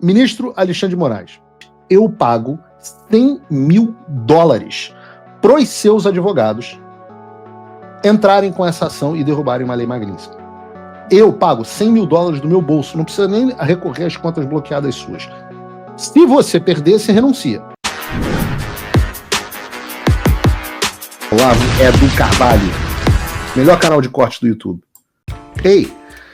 Ministro Alexandre de Moraes, eu pago $100 mil pros seus advogados entrarem com essa ação e derrubarem uma lei Magnitsky. Eu pago $100 mil do meu bolso, não precisa nem recorrer às contas bloqueadas suas. Se você perder, você renuncia. Olavo Edu Carvalho, melhor canal de corte do YouTube. Ei,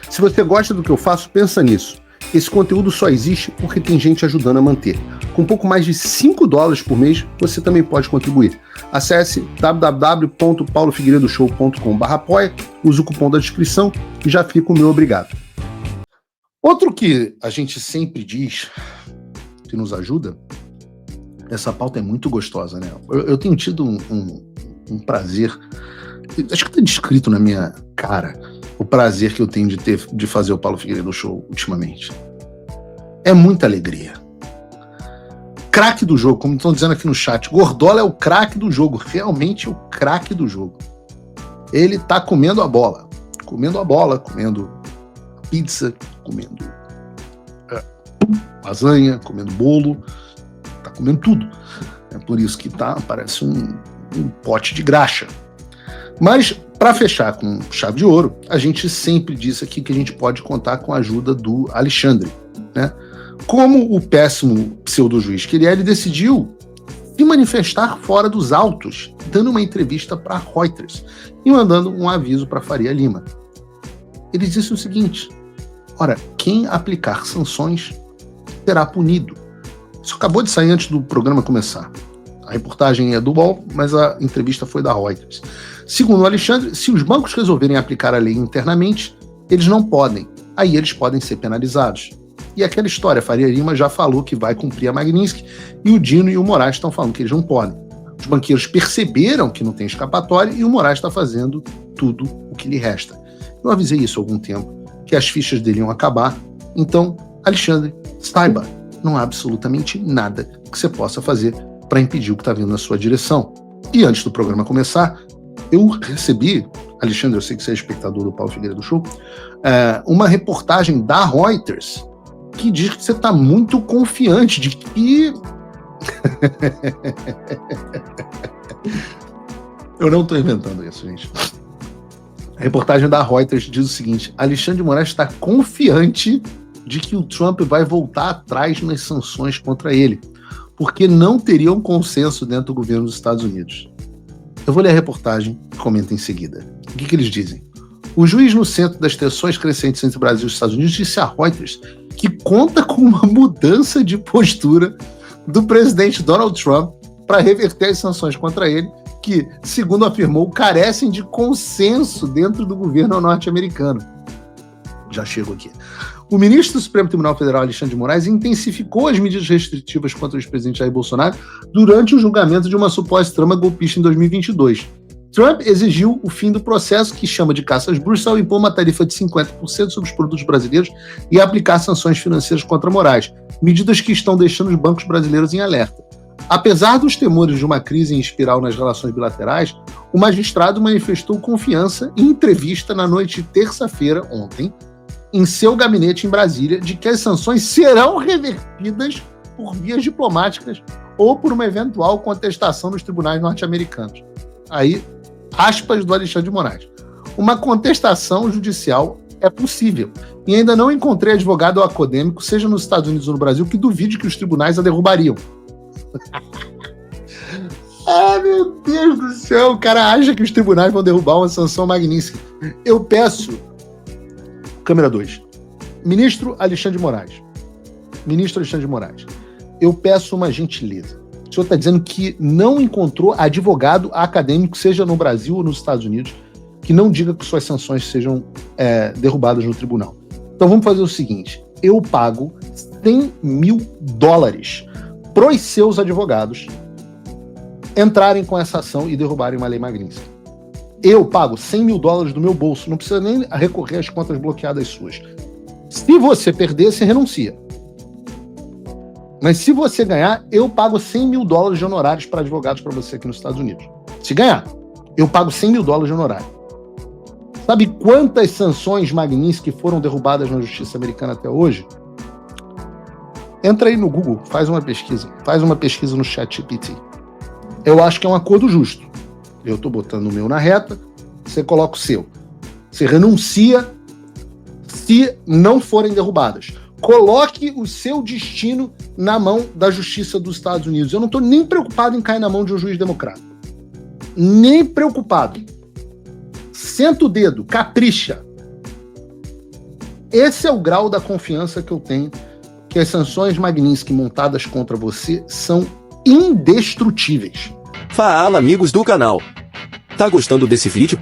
se você gosta do que eu faço, pensa nisso. Esse conteúdo só existe porque tem gente ajudando a manter. Com pouco mais de $5 por mês, você também pode contribuir. Acesse www.paulofigueiredoshow.com/apoia, use o cupom da descrição e já fica o meu obrigado. Outro que a gente sempre diz que nos ajuda, essa pauta é muito gostosa, né? Eu tenho tido um prazer, acho que está descrito na minha cara, o prazer que eu tenho de fazer o Paulo Figueiredo Show ultimamente. É muita alegria. Craque do jogo, como estão dizendo aqui no chat, Gordola é o craque do jogo, realmente o craque do jogo. Ele tá comendo a bola, comendo pizza, comendo lasanha, comendo bolo, tá comendo tudo. É por isso que parece um pote de graxa. Mas, para fechar com chave de ouro, a gente sempre disse aqui que a gente pode contar com a ajuda do Alexandre, né? Como o péssimo pseudo-juiz que ele decidiu se manifestar fora dos autos, dando uma entrevista para Reuters e mandando um aviso para Faria Lima. Ele disse o seguinte: ora, quem aplicar sanções será punido. Isso acabou de sair antes do programa começar. A reportagem é do UOL, mas a entrevista foi da Reuters. Segundo o Alexandre, se os bancos resolverem aplicar a lei internamente, eles não podem. Aí eles podem ser penalizados. E aquela história, Faria Lima já falou que vai cumprir a Magnitsky, e o Dino e o Moraes estão falando que eles não podem. Os banqueiros perceberam que não tem escapatória e o Moraes está fazendo tudo o que lhe resta. Eu avisei isso há algum tempo, que as fichas dele iam acabar. Então, Alexandre, saiba, não há absolutamente nada que você possa fazer para impedir o que está vindo na sua direção. E antes do programa começar, eu recebi, Alexandre, eu sei que você é espectador do Paulo Figueiredo Show, uma reportagem da Reuters que diz que você está muito confiante de que... Eu não estou inventando isso, gente. A reportagem da Reuters diz o seguinte: Alexandre de Moraes está confiante de que o Trump vai voltar atrás nas sanções contra ele, porque não teria um consenso dentro do governo dos Estados Unidos. Eu vou ler a reportagem e comento em seguida. O que eles dizem? O juiz no centro das tensões crescentes entre o Brasil e os Estados Unidos disse a Reuters que conta com uma mudança de postura do presidente Donald Trump para reverter as sanções contra ele, que, segundo afirmou, carecem de consenso dentro do governo norte-americano. Já chego aqui. O ministro do Supremo Tribunal Federal, Alexandre de Moraes, intensificou as medidas restritivas contra o ex-presidente Jair Bolsonaro durante o julgamento de uma suposta trama golpista em 2022. Trump exigiu o fim do processo, que chama de caça às bruxas, ao impor uma tarifa de 50% sobre os produtos brasileiros e aplicar sanções financeiras contra Moraes, medidas que estão deixando os bancos brasileiros em alerta. Apesar dos temores de uma crise em espiral nas relações bilaterais, o magistrado manifestou confiança em entrevista na noite de terça-feira, ontem, em seu gabinete em Brasília, de que as sanções serão revertidas por vias diplomáticas ou por uma eventual contestação nos tribunais norte-americanos. Aí, aspas do Alexandre de Moraes. Uma contestação judicial é possível. E ainda não encontrei advogado ou acadêmico, seja nos Estados Unidos ou no Brasil, que duvide que os tribunais a derrubariam. Ah, meu Deus do céu, o cara acha que os tribunais vão derrubar uma sanção magnífica. Eu peço... Câmera 2. Ministro Alexandre de Moraes. Eu peço uma gentileza. O senhor está dizendo que não encontrou advogado acadêmico, seja no Brasil ou nos Estados Unidos, que não diga que suas sanções sejam derrubadas no tribunal. Então vamos fazer o seguinte: eu pago $100 mil pros seus advogados entrarem com essa ação e derrubarem uma lei Magnitsky. Eu pago $100 mil do meu bolso, não precisa nem recorrer às contas bloqueadas suas. Se você perder, você renuncia. Mas se você ganhar, eu pago $100 mil de honorários para advogados para você aqui nos Estados Unidos. Se ganhar, eu pago $100 mil de honorário. Sabe quantas sanções Magnitsky foram derrubadas na justiça americana até hoje? Entra aí no Google, faz uma pesquisa no ChatGPT. Eu acho que é um acordo justo. Eu tô botando o meu na reta, você coloca o seu. Você renuncia se não forem derrubadas. Coloque o seu destino na mão da Justiça dos Estados Unidos. Eu não estou nem preocupado em cair na mão de um juiz democrata. Nem preocupado. Senta o dedo, capricha. Esse é o grau da confiança que eu tenho que as sanções Magnitsky montadas contra você são indestrutíveis. Fala, amigos do canal. Tá gostando desse vídeo?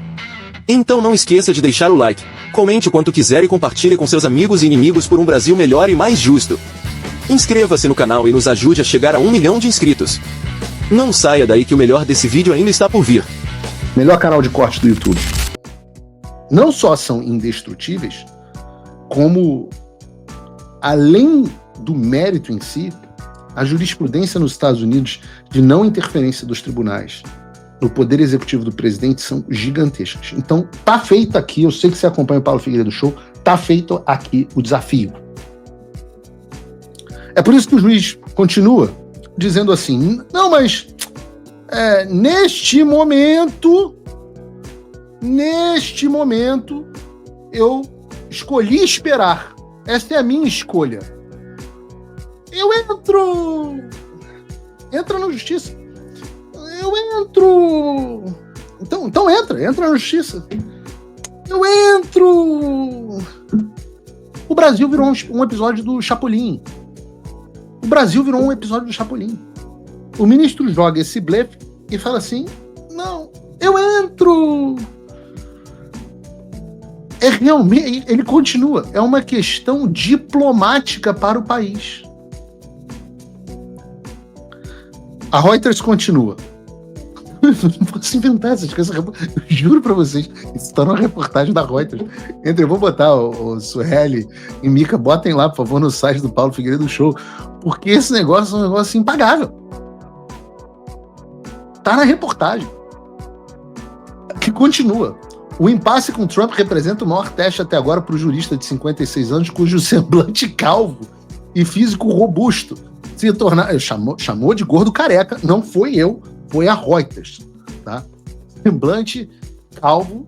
Então não esqueça de deixar o like, comente o quanto quiser e compartilhe com seus amigos e inimigos por um Brasil melhor e mais justo. Inscreva-se no canal e nos ajude a chegar a 1 milhão de inscritos. Não saia daí que o melhor desse vídeo ainda está por vir. Melhor canal de corte do YouTube. Não só são indestrutíveis, como, além do mérito em si, a jurisprudência nos Estados Unidos de não interferência dos tribunais no poder executivo do presidente são gigantescas. Então, tá feito aqui, eu sei que você acompanha o Paulo Figueiredo Show, tá feito aqui o desafio. É por isso que o juiz continua dizendo assim, não, mas neste momento, eu escolhi esperar. Essa é a minha escolha. Eu entra na justiça. Eu entro. Então entra na justiça. Eu entro. O Brasil virou um episódio do Chapolin. O ministro joga esse blefe e fala assim: não, eu entro. Realmente, ele continua. É uma questão diplomática para o país. A Reuters continua. Não posso inventar essas coisas. Eu juro pra vocês, isso tá numa reportagem da Reuters. Eu vou botar o Sueli e Mika, botem lá, por favor, no site do Paulo Figueiredo Show, porque esse negócio é um negócio impagável. Tá na reportagem. Que continua. O impasse com Trump representa o maior teste até agora para o jurista de 56 anos, cujo semblante calvo e físico robusto se tornar... Chamou de gordo careca, não foi eu, foi a Reuters, tá? Semblante calvo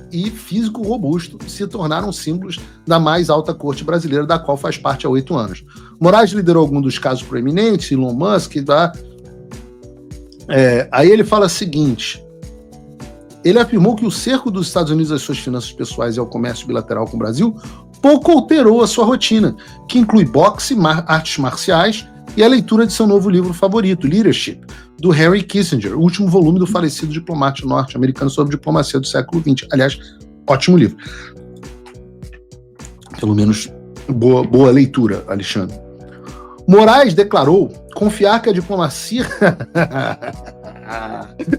e físico robusto se tornaram símbolos da mais alta corte brasileira, da qual faz parte há 8 anos. Moraes liderou algum dos casos proeminentes, Elon Musk, tá? Aí ele fala o seguinte: ele afirmou que o cerco dos Estados Unidos às suas finanças pessoais e ao comércio bilateral com o Brasil pouco alterou a sua rotina, que inclui boxe, artes marciais e a leitura de seu novo livro favorito, Leadership, do Henry Kissinger, o último volume do falecido diplomata norte-americano sobre diplomacia do século XX. Aliás, ótimo livro. Pelo menos boa leitura, Alexandre. Moraes declarou confiar que a diplomacia...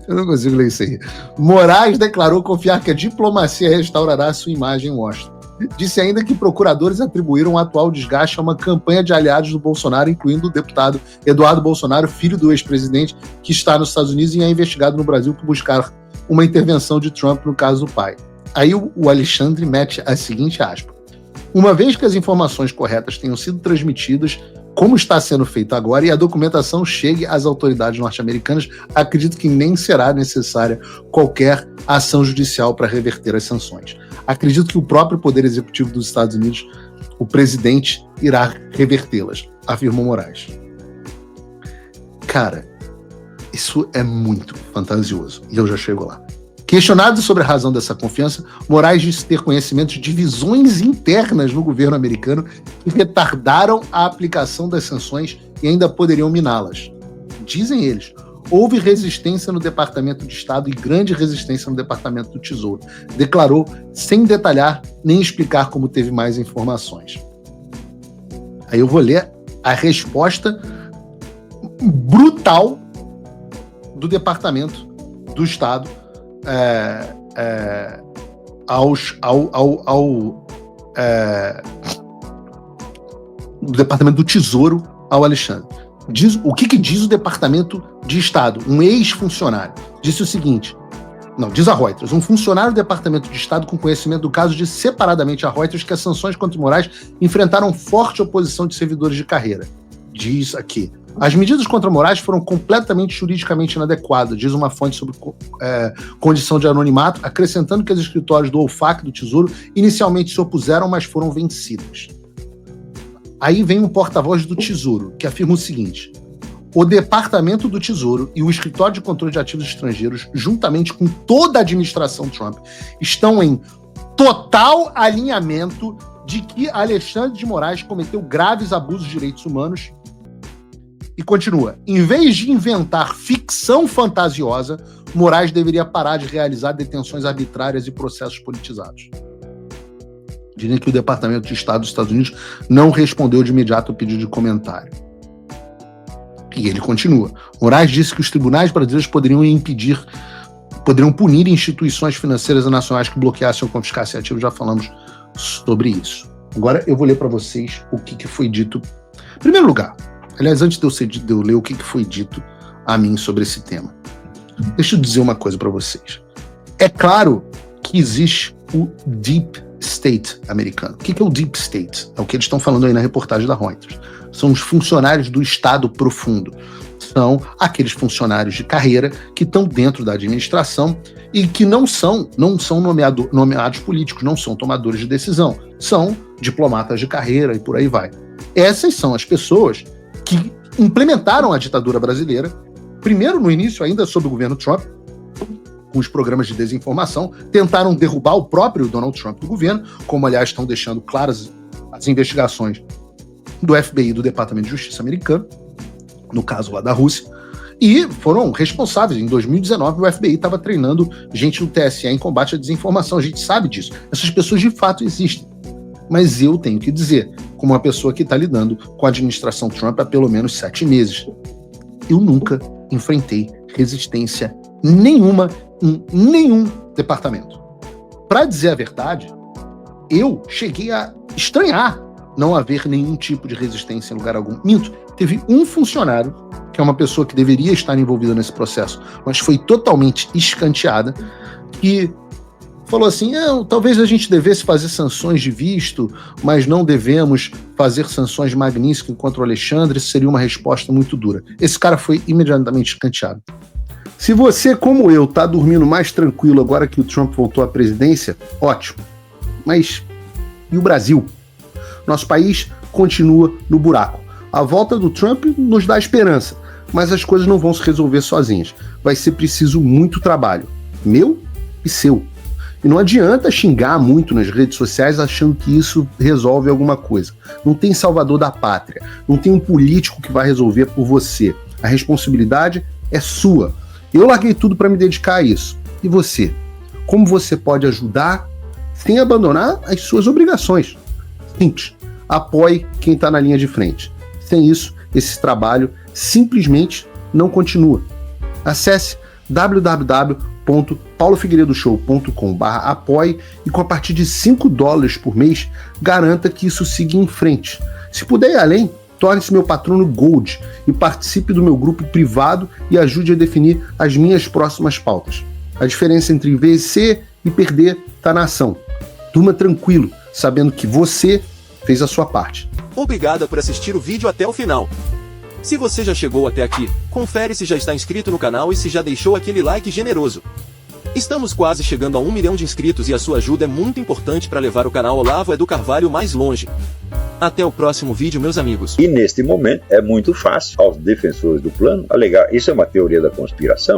Eu não consigo ler isso aí. Moraes declarou confiar que a diplomacia restaurará sua imagem em Washington. Disse ainda que procuradores atribuíram o atual desgaste a uma campanha de aliados do Bolsonaro, incluindo o deputado Eduardo Bolsonaro, filho do ex-presidente, que está nos Estados Unidos e é investigado no Brasil por buscar uma intervenção de Trump no caso do pai. Aí o Alexandre mete a seguinte aspa: uma vez que as informações corretas tenham sido transmitidas, como está sendo feito agora, e a documentação chegue às autoridades norte-americanas, acredito que nem será necessária qualquer ação judicial para reverter as sanções. Acredito que o próprio Poder Executivo dos Estados Unidos, o presidente, irá revertê-las, afirmou Moraes. Cara, isso é muito fantasioso, e eu já chego lá. Questionado sobre a razão dessa confiança, Moraes disse ter conhecimento de divisões internas no governo americano que retardaram a aplicação das sanções e ainda poderiam miná-las. Dizem eles, houve resistência no Departamento de Estado e grande resistência no Departamento do Tesouro. Declarou sem detalhar nem explicar como teve mais informações. Aí eu vou ler a resposta brutal do Departamento do Estado do Departamento do Tesouro ao Alexandre. O que diz o Departamento de Estado? Um ex-funcionário disse o seguinte, diz a Reuters, um funcionário do Departamento de Estado com conhecimento do caso disse separadamente a Reuters que as sanções contra Moraes enfrentaram forte oposição de servidores de carreira. diz aqui: as medidas contra Moraes foram completamente juridicamente inadequadas, diz uma fonte sobre condição de anonimato, acrescentando que os escritórios do OFAC e do Tesouro inicialmente se opuseram, mas foram vencidos. Aí vem um porta-voz do Tesouro, que afirma o seguinte: o Departamento do Tesouro e o Escritório de Controle de Ativos Estrangeiros, juntamente com toda a administração Trump, estão em total alinhamento de que Alexandre de Moraes cometeu graves abusos de direitos humanos. E continua: em vez de inventar ficção fantasiosa, Moraes deveria parar de realizar detenções arbitrárias e processos politizados. Dizem que o Departamento de Estado dos Estados Unidos não respondeu de imediato ao pedido de comentário. E ele continua: Moraes disse que os tribunais brasileiros poderiam punir instituições financeiras nacionais que bloqueassem ou confiscassem ativos. Já falamos sobre isso. Agora eu vou ler para vocês o que foi dito. Em primeiro lugar, aliás, antes de eu ler o que foi dito a mim sobre esse tema, deixa eu dizer uma coisa para vocês. É claro que existe o Deep State americano. O que é o Deep State? É o que eles estão falando aí na reportagem da Reuters. São os funcionários do Estado profundo. São aqueles funcionários de carreira que estão dentro da administração e que não são nomeados políticos, não são tomadores de decisão. São diplomatas de carreira e por aí vai. Essas são as pessoas que implementaram a ditadura brasileira, primeiro no início ainda sob o governo Trump, com os programas de desinformação, tentaram derrubar o próprio Donald Trump do governo, como aliás estão deixando claras as investigações do FBI e do Departamento de Justiça americano, no caso lá da Rússia, e foram responsáveis. Em 2019, o FBI estava treinando gente do TSE em combate à desinformação. A gente sabe disso. Essas pessoas de fato existem. Mas eu tenho que dizer, como uma pessoa que está lidando com a administração Trump há pelo menos 7 meses, eu nunca enfrentei resistência nenhuma em nenhum departamento. Para dizer a verdade, eu cheguei a estranhar não haver nenhum tipo de resistência em lugar algum. Minto, teve um funcionário, que é uma pessoa que deveria estar envolvida nesse processo, mas foi totalmente escanteada, que falou assim: talvez a gente devesse fazer sanções de visto, mas não devemos fazer sanções de Magnitsky contra o Alexandre, isso seria uma resposta muito dura. Esse cara foi imediatamente escanteado. Se você, como eu, tá dormindo mais tranquilo agora que o Trump voltou à presidência, ótimo. Mas e o Brasil? Nosso país continua no buraco. A volta do Trump nos dá esperança, mas as coisas não vão se resolver sozinhas. Vai ser preciso muito trabalho, meu e seu. E não adianta xingar muito nas redes sociais achando que isso resolve alguma coisa. Não tem salvador da pátria, não tem um político que vai resolver por você. A responsabilidade é sua. Eu larguei tudo para me dedicar a isso. E você? Como você pode ajudar sem abandonar as suas obrigações? Simples. Apoie quem está na linha de frente. Sem isso, esse trabalho simplesmente não continua. Acesse www.paulofigueiredoshow.com/apoie e com a partir de $5 por mês, garanta que isso siga em frente. Se puder ir além, torne-se meu patrono Gold e participe do meu grupo privado e ajude a definir as minhas próximas pautas. A diferença entre vencer e perder está na ação. Durma tranquilo, sabendo que você fez a sua parte. Obrigado por assistir o vídeo até o final. Se você já chegou até aqui, confere se já está inscrito no canal e se já deixou aquele like generoso. Estamos quase chegando a 1 milhão de inscritos e a sua ajuda é muito importante para levar o canal Olavo do Carvalho mais longe. Até o próximo vídeo, meus amigos. E neste momento é muito fácil aos defensores do plano alegar: isso é uma teoria da conspiração.